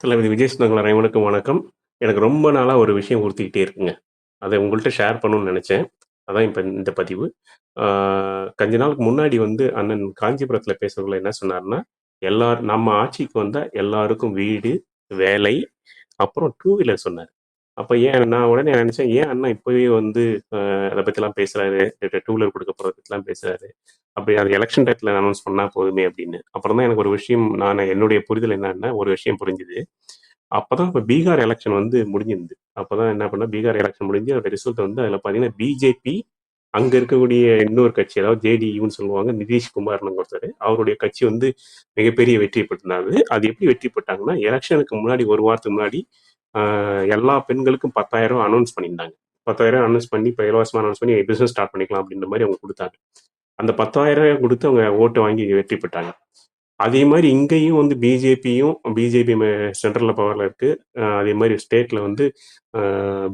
தளபதி விஜய் சொந்தங்கள் அனைவருக்கும் வணக்கம். எனக்கு ரொம்ப நாளா ஒரு விஷயம் உறுத்திக்கிட்டே இருக்குங்க. அத உங்கள்ட்ட ஷேர் பண்ணணும்னு நெனச்சேன். அதான் இப்ப இந்த பதிவு. ஆ கொஞ்ச நாளுக்கு முன்னாடி வந்து அண்ணன் காஞ்சிபுரத்தில பேசக்குள்ள என்ன சொன்னாருன்னா, நம்ம ஆட்சிக்கு வந்தா எல்லாருக்கும் வீடு, வேலை, அப்புறம் 2 வீலர் சொன்னாரு. அப்ப நான் உடனே நெனச்சேன், ஏன் அண்ணா இப்பவே வந்து அத பத்திலாம் பேசுறாரு? 2 வீலர் குடுக்க போறத பத்திலாம் பேசுறாரு. அப்படி அது எலக்ஷன் டயத்துல அனௌன்ஸ் பண்ணா போதுமே அப்படின்னு. அப்புறம் தான் எனக்கு ஒரு விஷயம் என்னுடைய புரிதல் என்னன்னா, ஒரு விஷயம் புரிஞ்சுது. அப்பதான் இப்ப பீகார் எலக்ஷன் வந்து முடிஞ்சிருந்தது. அப்பதான் என்ன பண்ணேன், பீகார் எலக்ஷன் முடிஞ்சு அதோட ரிசல்ட் வந்து அதுல பார்த்தீங்கன்னா, பிஜேபி அங்க இருக்கக்கூடிய இன்னொரு கட்சி, அதாவது ஜேடியூன்னு சொல்லுவாங்க. நிதிஷ்குமார்ன்னு ஒருத்தரு. அவருடைய கட்சி வந்து மிகப்பெரிய வெற்றி பெற்றிருந்தாரு. அது எப்படி வெற்றி பெற்றாங்கன்னா, எலக்ஷனுக்கு முன்னாடி 1 வாரத்துக்கு முன்னாடி ஆ எல்லா பெண்களுக்கும் ரூ. 10,000 அனௌன்ஸ் பண்ணியிருந்தாங்க. 10,000 அனௌன்ஸ் பண்ணி, இப்ப இலவசமா அனௌன்ஸ் பண்ணி பிசினஸ் ஸ்டார்ட் பண்ணிக்கலாம் அப்படின்ற மாரி அவங்க குடுத்தாங்க. அந்த 10,000 குடுத்து அவங்க ஓட்டு வாங்கி வெற்றி பெற்றாங்க. அதே மாரி இங்கேயும் வந்து பிஜேபி சென்ட்ரல்ல பவர்ல இருக்கு. அதே மாரி ஸ்டேட்ல வந்து அ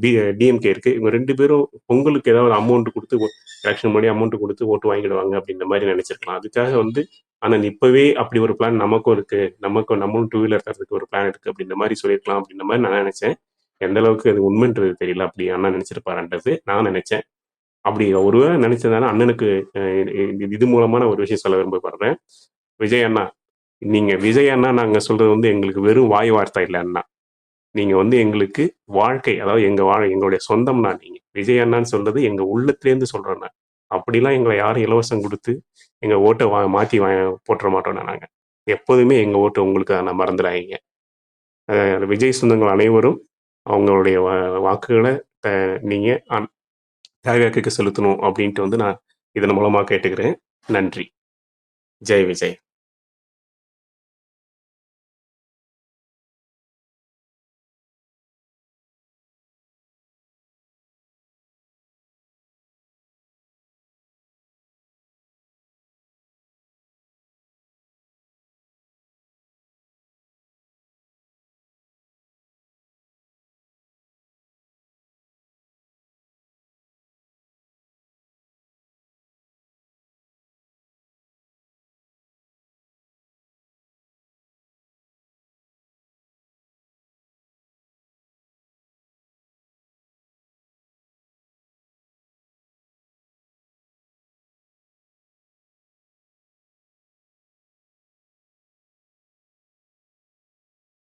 பி டிஎம்கே இருக்கு. இவங்க 2 பேரும் பொங்கலுக்கு ஏதாவது அமௌண்ட் குடுத்து எலக்ஷன் முன்னாடி அமௌண்ட் குடுத்து ஓட்டு வாங்கிடுவாங்க அப்படின்ற மாரி நெனச்சிருக்கலாம். அதுக்காக வந்து ஆனா இப்பவே அப்படி ஒரு பிளான் நமக்கும் இருக்கு. நம்மளும் 2 வீலர் தர்றதுக்கு ஒரு பிளான் இருக்கு அப்படின்ற மாரி சொல்லியிருக்கலாம் அப்படின்ற மாரி நான் நெனச்சேன். எந்த அளவுக்கு அது உண்மைன்றது தெரியல. அப்படி அண்ணா நெனச்சிருப்பாரான்றது நான் நெனச்சேன். அப்படி ஒருவேளை நெனச்சதுனால அண்ணனுக்கு அ இது மூலமா நான் ஒரு விஷயம் சொல்ல விரும்பப்படுறேன். விஜய் அண்ணா, நீங்க விஜய் அண்ணா நாங்க சொல்றது வந்து எங்களுக்கு வெறும் வாய் வார்த்தை இல்ல அண்ணா. நீங்க வந்து எங்களுக்கு வாழ்க்கை. அதாவது எங்களுடைய சொந்தம்ண்ணா நீங்க. விஜய் அண்ணான்னு சொல்றது எங்க உள்ளத்திலேருந்து சொல்றோம் நான். அப்படிலாம் எங்கள யாரும் இலவசம் குடுத்து, எங்க ஓட்ட மாத்தி போட்டுற மாட்டோம்ண்ணா நாங்க. எப்போதுமே எங்க ஓட்டு உங்களுக்கு தான் அண்ணா மறந்துறாதீங்க. விஜய் சொந்தங்கள் அனைவரும் அவங்களுடைய வாக்குகள த நீங்க தாவேக்காக்கு செலுத்தணும் அப்படின்ட்டு வந்து நான் இதன் மூலமா கேட்டுக்கிறேன். நன்றி. ஜெய் விஜய்.